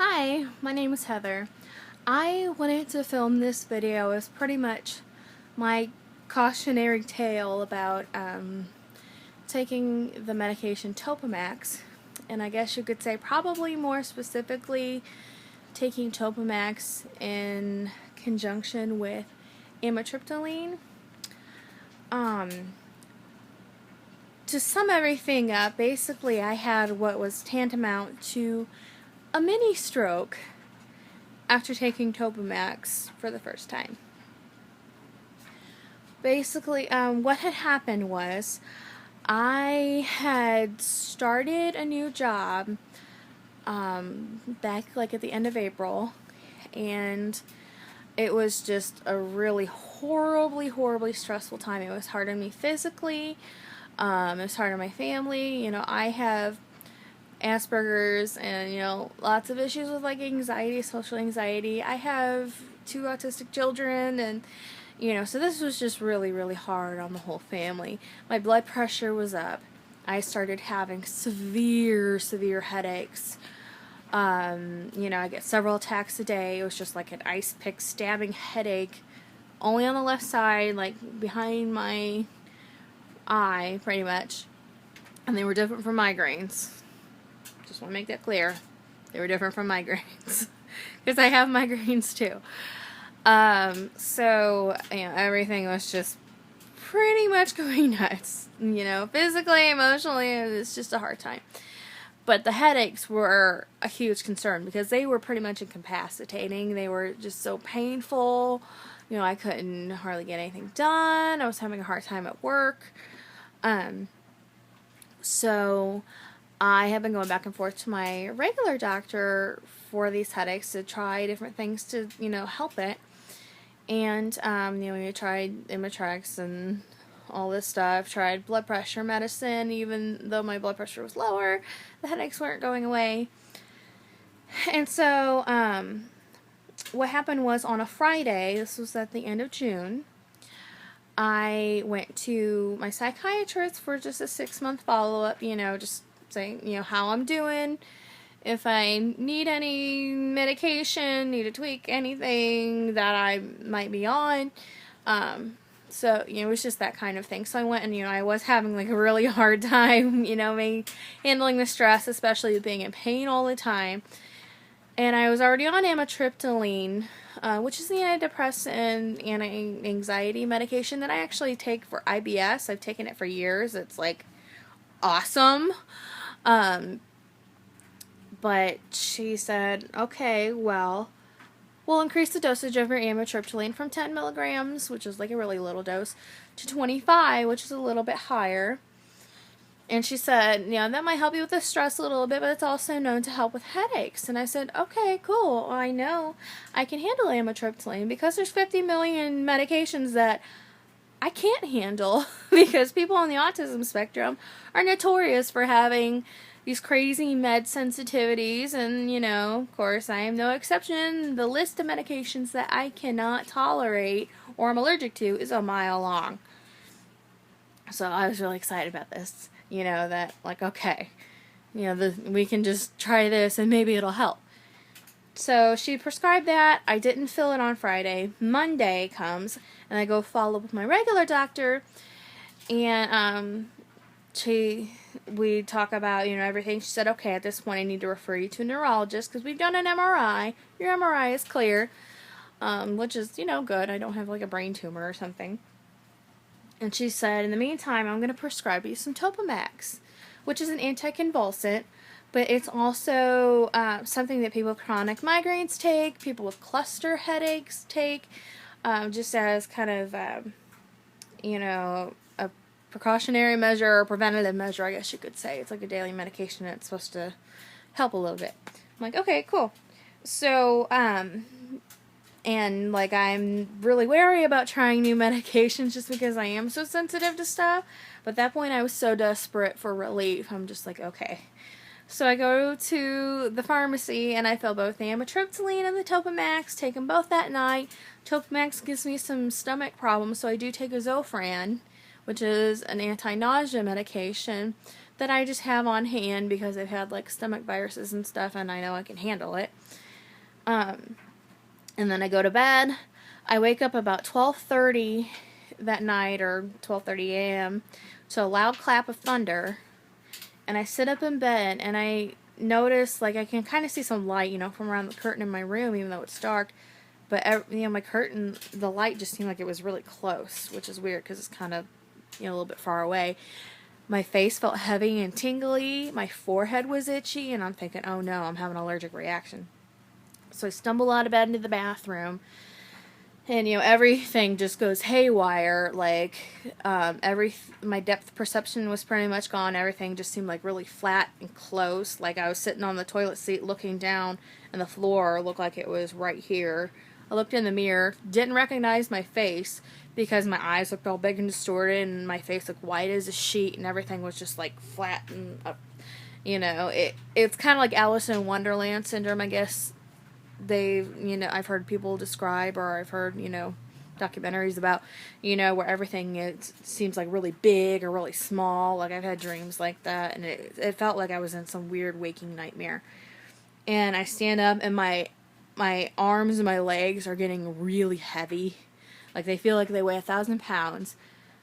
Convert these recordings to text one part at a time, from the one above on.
Hi, my name is Heather. I wanted to film this video as pretty much my cautionary tale about taking the medication Topamax, and I guess you could say probably more specifically taking Topamax in conjunction with Amitriptyline. To sum everything up, basically I had what was tantamount to a mini stroke after taking Topamax for the first time. Basically, what had happened was I had started a new job back like at the end of April, and it was just a really horribly stressful time. It was hard on me physically. It was hard on my family. I have Asperger's and, lots of issues with like anxiety, social anxiety. I have 2 autistic children and, so this was just really hard on the whole family. My blood pressure was up. I started having severe headaches. I get several attacks a day. It was just like an ice pick stabbing headache only on the left side, like behind my eye, pretty much. And they were different from migraines. Just want to make that clear. They were different from migraines. Because I have migraines too. So, everything was just pretty much going nuts. Physically, emotionally, it was just a hard time. But the headaches were a huge concern because they were pretty much incapacitating. They were just so painful. I couldn't hardly get anything done. I was having a hard time at work. So I have been going back and forth to my regular doctor for these headaches to try different things to, help it. And, we tried Amitriptyline and all this stuff, tried blood pressure medicine, even though my blood pressure was lower, the headaches weren't going away. And so, what happened was on a Friday, this was at the end of June, I went to my psychiatrist for just a 6-month follow-up, just saying, how I'm doing, if I need any medication, need to tweak anything that I might be on. So, it was just that kind of thing. So I went and, I was having like a really hard time, handling the stress, especially being in pain all the time. And I was already on Amitriptyline, which is the antidepressant anti-anxiety medication that I actually take for IBS. I've taken it for years. It's like awesome. But she said, okay, well, we'll increase the dosage of your Amitriptyline from 10 milligrams, which is like a really little dose, to 25, which is a little bit higher. And she said, that might help you with the stress a little bit, but it's also known to help with headaches. And I said, okay, cool. Well, I know I can handle Amitriptyline because there's 50 million medications that I can't handle because people on the autism spectrum are notorious for having these crazy med sensitivities, and, of course, I am no exception. The list of medications that I cannot tolerate or I'm allergic to is a mile long. So I was really excited about this, that, like, okay, we can just try this and maybe it'll help. So she prescribed that. I didn't fill it on Friday. Monday comes, and I go follow up with my regular doctor, and we talk about, everything. She said, okay, at this point I need to refer you to a neurologist because we've done an MRI. Your MRI is clear, which is, good. I don't have like a brain tumor or something. And she said, in the meantime, I'm going to prescribe you some Topamax, which is an anticonvulsant, but it's also something that people with chronic migraines take, people with cluster headaches take, just as kind of, a precautionary measure or preventative measure, I guess you could say. It's like a daily medication and it's supposed to help a little bit. I'm like, okay, cool. So, and like I'm really wary about trying new medications just because I am so sensitive to stuff. But at that point I was so desperate for relief. I'm just like, okay. So I go to the pharmacy and I fill both the Amitriptyline and the Topamax, take them both that night. Topamax gives me some stomach problems, so I do take a Zofran, which is an anti-nausea medication. that I just have on hand because I've had like stomach viruses and stuff, and I know I can handle it. And then I go to bed. I wake up about 12:30 that night, or 12:30 a.m. to a loud clap of thunder, and I sit up in bed and I notice, like, I can kind of see some light, from around the curtain in my room, even though it's dark. But, my curtain, the light just seemed like it was really close, which is weird because it's kind of, a little bit far away. My face felt heavy and tingly. My forehead was itchy, and I'm thinking, oh no, I'm having an allergic reaction. So I stumble out of bed into the bathroom, and, everything just goes haywire. Like, my depth perception was pretty much gone. Everything just seemed like really flat and close. Like I was sitting on the toilet seat looking down, and the floor looked like it was right here. I looked in the mirror, didn't recognize my face because my eyes looked all big and distorted, and my face looked white as a sheet, and everything was just like flat and up. It's kind of like Alice in Wonderland syndrome, I guess. I've heard people describe, or I've heard, documentaries about, where everything seems like really big or really small. Like I've had dreams like that, and it felt like I was in some weird waking nightmare. And I stand up, and my arms and my legs are getting really heavy. Like they feel like they weigh 1,000 pounds.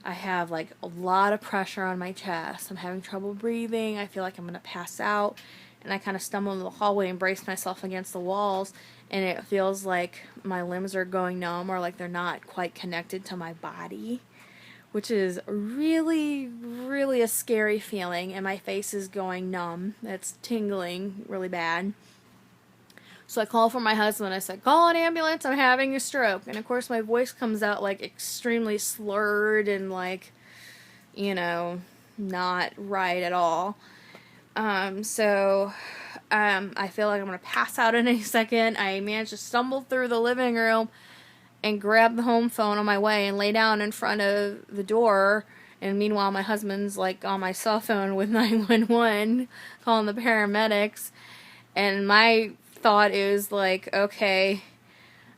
I have like a lot of pressure on my chest. I'm having trouble breathing. I feel like I'm going to pass out. And I kind of stumble into the hallway and brace myself against the walls, and it feels like my limbs are going numb, or like they're not quite connected to my body, which is really, really a scary feeling, and my face is going numb. It's tingling really bad. So I call for my husband. I said, call an ambulance, I'm having a stroke. And of course my voice comes out like extremely slurred and like, not right at all. I feel like I'm going to pass out in any second. I managed to stumble through the living room and grab the home phone on my way and lay down in front of the door. And meanwhile, my husband's like on my cell phone with 911 calling the paramedics. And my thought is like, okay,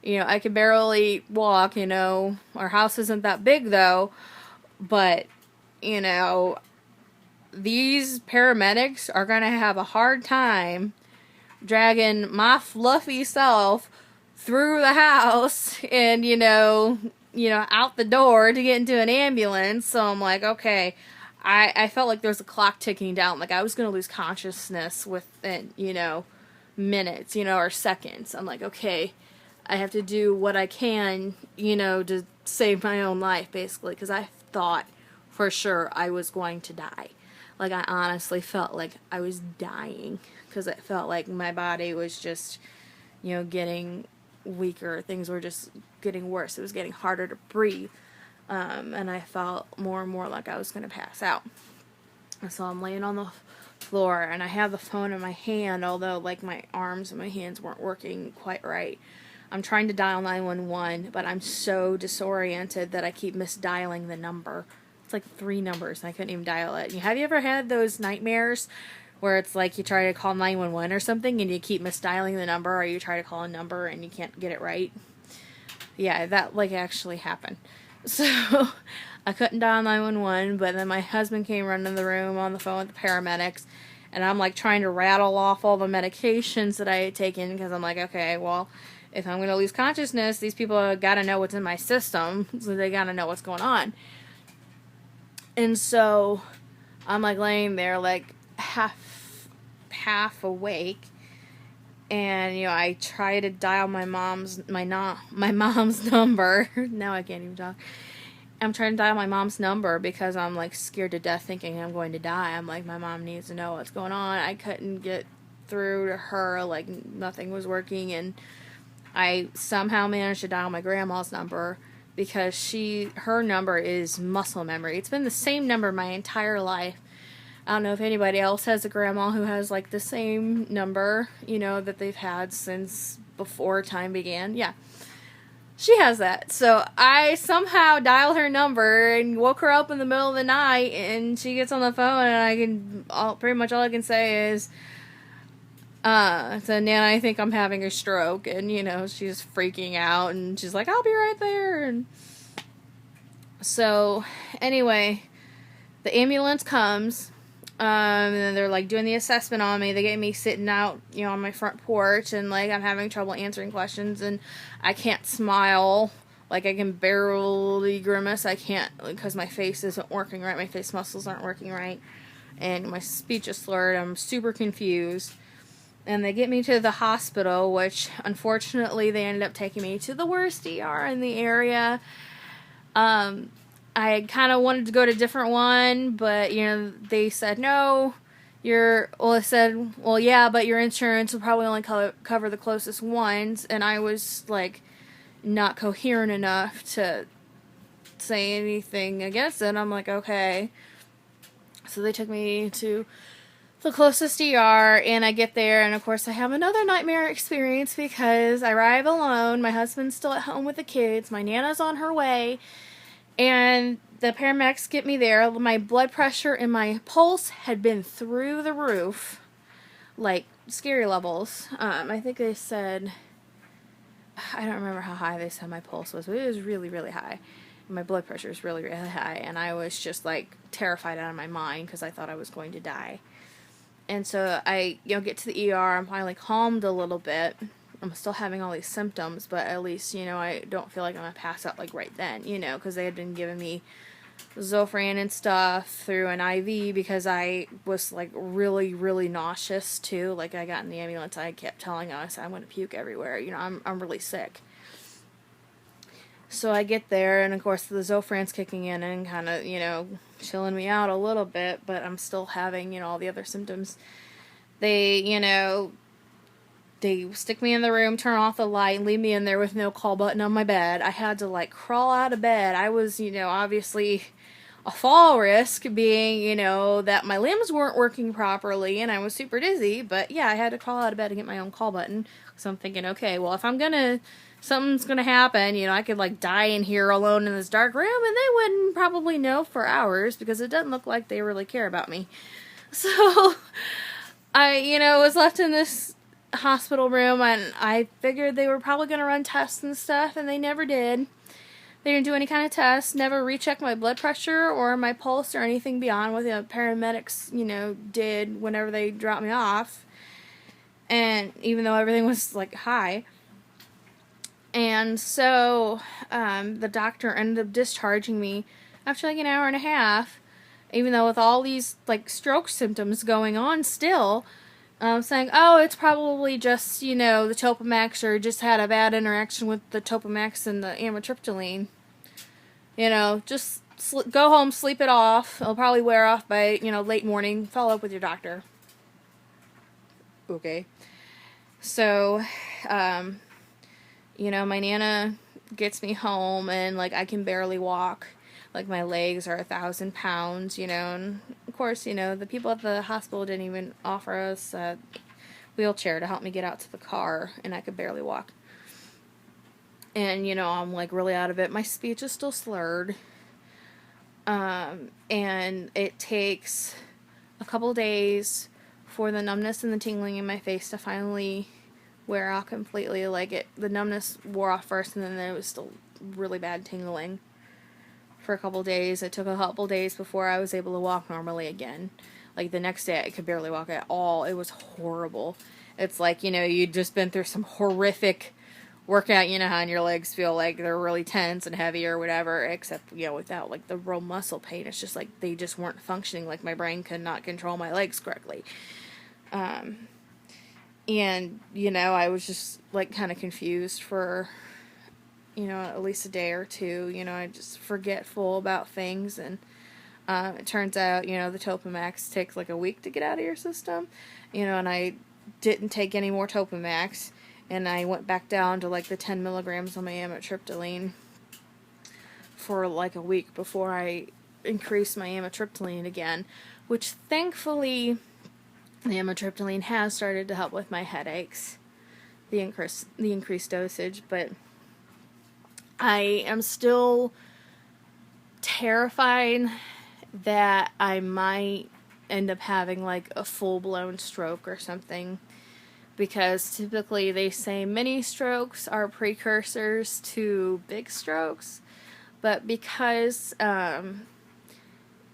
I can barely walk, our house isn't that big though, but, these paramedics are going to have a hard time dragging my fluffy self through the house and, out the door to get into an ambulance. So I'm like, okay, I felt like there was a clock ticking down. Like I was going to lose consciousness within, minutes, or seconds. I'm like, okay, I have to do what I can, to save my own life, basically, because I thought for sure I was going to die. Like, I honestly felt like I was dying, because it felt like my body was just, getting weaker. Things were just getting worse. It was getting harder to breathe. And I felt more and more like I was going to pass out. And so I'm laying on the floor, and I have the phone in my hand, although, like, my arms and my hands weren't working quite right. I'm trying to dial 911, but I'm so disoriented that I keep misdialing the number. It's like 3 numbers, and I couldn't even dial it. Have you ever had those nightmares where it's like you try to call 911 or something, and you keep misdialing the number, or you try to call a number and you can't get it right? Yeah, that like actually happened. So I couldn't dial 911, but then my husband came running in the room on the phone with the paramedics, and I'm like trying to rattle off all the medications that I had taken, because I'm like, okay, well, if I'm going to lose consciousness, these people got to know what's in my system, so they got to know what's going on. And so I'm like laying there like half awake, and I try to dial my mom's number. Now I can't even talk. I'm trying to dial my mom's number because I'm like scared to death, thinking I'm going to die. I'm like, my mom needs to know what's going on. I couldn't get through to her, like nothing was working, and I somehow managed to dial my grandma's number, because her number is muscle memory. It's been the same number my entire life. I don't know if anybody else has a grandma who has like the same number, that they've had since before time began. Yeah. She has that. So I somehow dialed her number and woke her up in the middle of the night, and she gets on the phone, and pretty much all I can say is, so Nana, I think I'm having a stroke, and, she's freaking out, and she's like, I'll be right there, and so, anyway, the ambulance comes, And then they're like doing the assessment on me. They get me sitting out, on my front porch, and like I'm having trouble answering questions, and I can't smile. Like I can barely grimace. I can't, because my face isn't working right. My face muscles aren't working right, and my speech is slurred. I'm super confused. And they get me to the hospital, which unfortunately they ended up taking me to the worst ER in the area. I kind of wanted to go to a different one, but, they said, no, I said, well, yeah, but your insurance will probably only cover the closest ones, and I was, like, not coherent enough to say anything against it. I'm like, okay. So they took me to the closest ER, and I get there, and of course I have another nightmare experience because I arrive alone, my husband's still at home with the kids, my Nana's on her way, and the paramedics get me there. My blood pressure and my pulse had been through the roof, like scary levels. I think they said, I don't remember how high they said my pulse was, but it was really, really high. My blood pressure was really, really high, and I was just like terrified out of my mind because I thought I was going to die. And so I, get to the ER. I'm finally calmed a little bit. I'm still having all these symptoms, but at least, I don't feel like I'm going to pass out, like, right then, because they had been giving me Zofran and stuff through an IV because I was, like, really, really nauseous, too. Like, I got in the ambulance, I kept telling us I'm going to puke everywhere. I'm really sick. So I get there, and, of course, the Zofran's kicking in and kind of, chilling me out a little bit, but I'm still having, all the other symptoms. They, they stick me in the room, turn off the light, and leave me in there with no call button on my bed. I had to, like, crawl out of bed. I was, obviously a fall risk being, that my limbs weren't working properly, and I was super dizzy, but, yeah, I had to crawl out of bed and get my own call button. So I'm thinking, okay, well, if something's gonna happen, I could, like, die in here alone in this dark room, and they wouldn't probably know for hours, because it doesn't look like they really care about me. So, I, was left in this hospital room, and I figured they were probably going to run tests and stuff, and they never did. They didn't do any kind of tests, never rechecked my blood pressure or my pulse or anything beyond what the paramedics, did whenever they dropped me off. And even though everything was, like, high. And so, the doctor ended up discharging me after, like, an hour and a half, even though with all these, like, stroke symptoms going on still, saying, oh, it's probably just, the Topamax, or just had a bad interaction with the Topamax and the Amitriptyline. Just go home, sleep it off. It'll probably wear off by, late morning. Follow up with your doctor. Okay. So, my Nana gets me home, and, like, I can barely walk. Like, my legs are 1,000 pounds, and of course, the people at the hospital didn't even offer us a wheelchair to help me get out to the car, and I could barely walk. And, I'm, like, really out of it. My speech is still slurred. And it takes a couple days for the numbness and the tingling in my face to finally wear off completely. Like, the numbness wore off first, and then there was still really bad tingling for a couple days. It took a couple days before I was able to walk normally again. Like, the next day I could barely walk at all. It was horrible. It's like, you'd just been through some horrific workout, how your legs feel like they're really tense and heavy or whatever, except, without, like, the real muscle pain. It's just like they just weren't functioning. Like, my brain could not control my legs correctly. And, I was just, like, kind of confused for at least a day or two. I just forgetful about things, and it turns out, the Topamax takes like a week to get out of your system, and I didn't take any more Topamax, and I went back down to, like, the 10 milligrams on my Amitriptyline for, like, a week before I increased my Amitriptyline again, which thankfully the Amitriptyline has started to help with my headaches, the increased dosage, but I am still terrified that I might end up having, like, a full-blown stroke or something, because typically they say mini strokes are precursors to big strokes, but because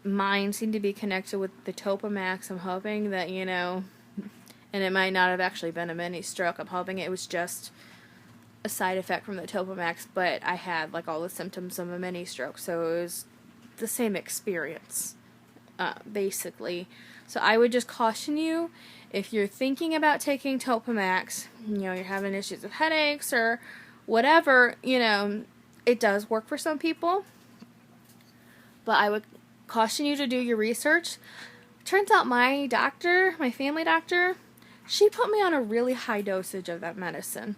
mind seemed to be connected with the Topamax. I'm hoping that, and it might not have actually been a mini stroke. I'm hoping it was just a side effect from the Topamax, but I had like all the symptoms of a mini stroke, so it was the same experience, basically. So I would just caution you, if you're thinking about taking Topamax, you're having issues with headaches or whatever, it does work for some people, but I would caution you to do your research. Turns out my doctor, my family doctor, she put me on a really high dosage of that medicine.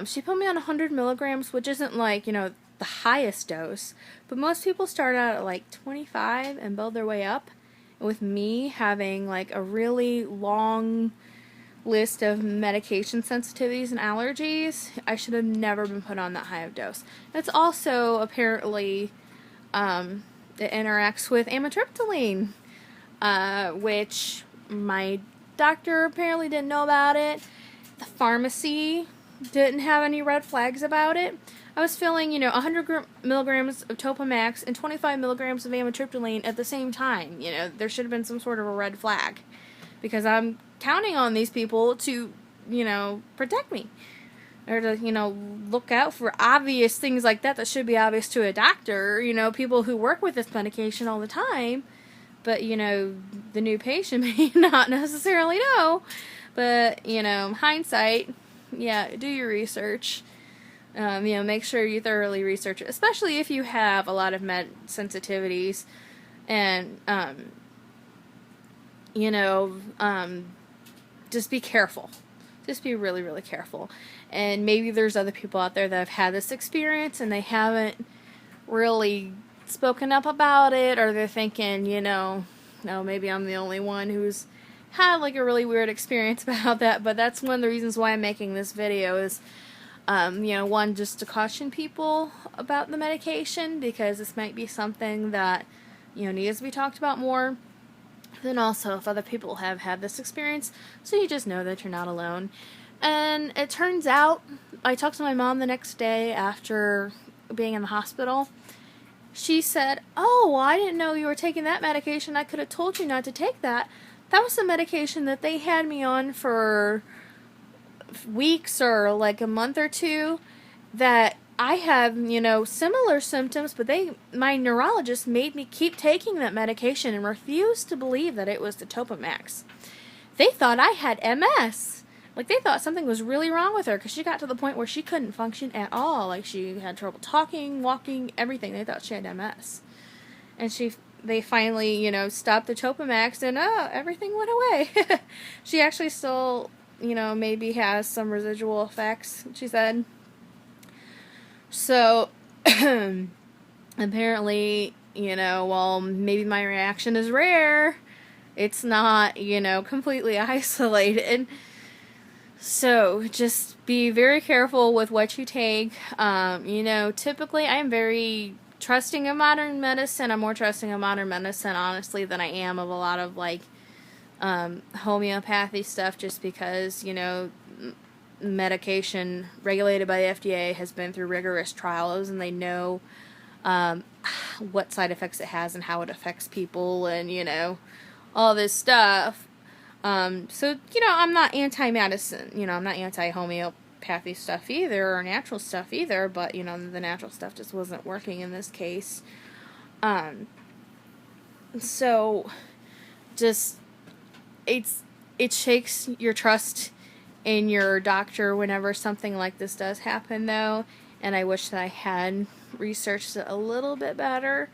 She put me on 100 milligrams, which isn't like, the highest dose, but most people start out at like 25 and build their way up. And with me having like a really long list of medication sensitivities and allergies, I should have never been put on that high of dose. It's also apparently, it interacts with Amitriptyline, which my doctor apparently didn't know about it. The pharmacy didn't have any red flags about it. I was filling, 100 milligrams of Topamax and 25 milligrams of Amitriptyline at the same time. There should have been some sort of a red flag, because I'm counting on these people to, protect me, or to, look out for obvious things like that should be obvious to a doctor, people who work with this medication all the time, but, the new patient may not necessarily know. But, hindsight, yeah, do your research. Make sure you thoroughly research it, especially if you have a lot of med sensitivities, and, just be careful. Just be really, really careful. And maybe there's other people out there that have had this experience and they haven't really spoken up about it, or they're thinking, no, maybe I'm the only one who's had like a really weird experience about that. But that's one of the reasons why I'm making this video is, one, just to caution people about the medication, because this might be something that, needs to be talked about more. Then also, if other people have had this experience, so you just know that you're not alone. And it turns out, I talked to my mom the next day after being in the hospital. She said, "Oh, well, I didn't know you were taking that medication. I could have told you not to take that. That was the medication that they had me on for weeks or like a month or two, that I have, similar symptoms, but my neurologist made me keep taking that medication and refused to believe that it was the Topamax. They thought I had MS. Like, they thought something was really wrong with her, because she got to the point where she couldn't function at all. Like, she had trouble talking, walking, everything. They thought she had MS. And they finally, stopped the Topamax, and everything went away. She actually still, maybe has some residual effects, she said. So, apparently, while maybe my reaction is rare, it's not, completely isolated. So, just be very careful with what you take. Typically I'm very trusting of modern medicine. I'm more trusting of modern medicine, honestly, than I am of a lot of, like, homeopathy stuff, just because, medication regulated by the FDA has been through rigorous trials, and they know what side effects it has and how it affects people, and, all this stuff. So, I'm not anti-medicine, I'm not anti-homeopathy stuff either, or natural stuff either, but, the natural stuff just wasn't working in this case. So, just, it shakes your trust in your doctor whenever something like this does happen, though, and I wish that I had researched it a little bit better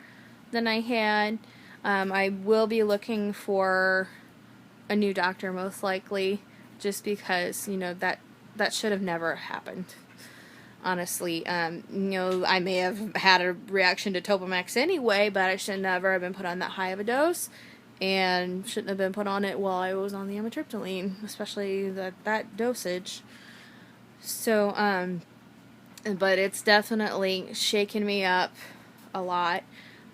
than I had. I will be looking for a new doctor, most likely, just because, that should have never happened, honestly. I may have had a reaction to Topamax anyway, but I should never have been put on that high of a dose, and shouldn't have been put on it while I was on the Amitriptyline, especially that dosage. So, but it's definitely shaken me up a lot.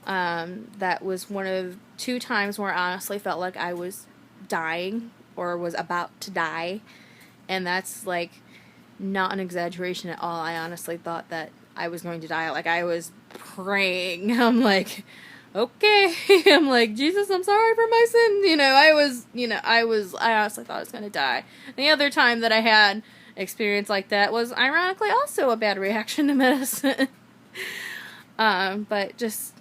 That was one of 2 times where I honestly felt like I was dying, or was about to die, and that's, like, not an exaggeration at all. I honestly thought that I was going to die. Like, I was praying. I'm like, okay. I'm like, Jesus, I'm sorry for my sin. I honestly thought I was going to die. And the other time that I had experience like that was ironically also a bad reaction to medicine. But just,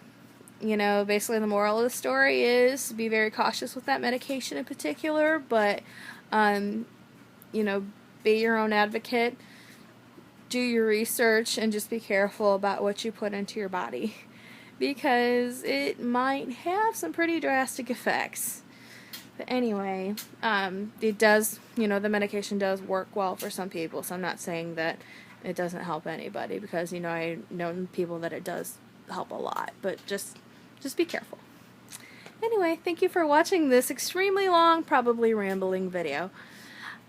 basically the moral of the story is be very cautious with that medication in particular, but, be your own advocate, do your research, and just be careful about what you put into your body, because it might have some pretty drastic effects. But anyway, it does, the medication does work well for some people, so I'm not saying that it doesn't help anybody, because, I know people that it does help a lot, but just be careful. Anyway, thank you for watching this extremely long, probably rambling video.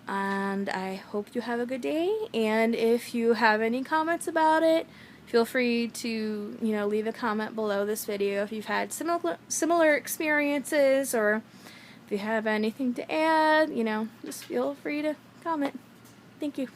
And I hope you have a good day, and if you have any comments about it, feel free to, leave a comment below this video if you've had similar experiences, or if you have anything to add, just feel free to comment. Thank you.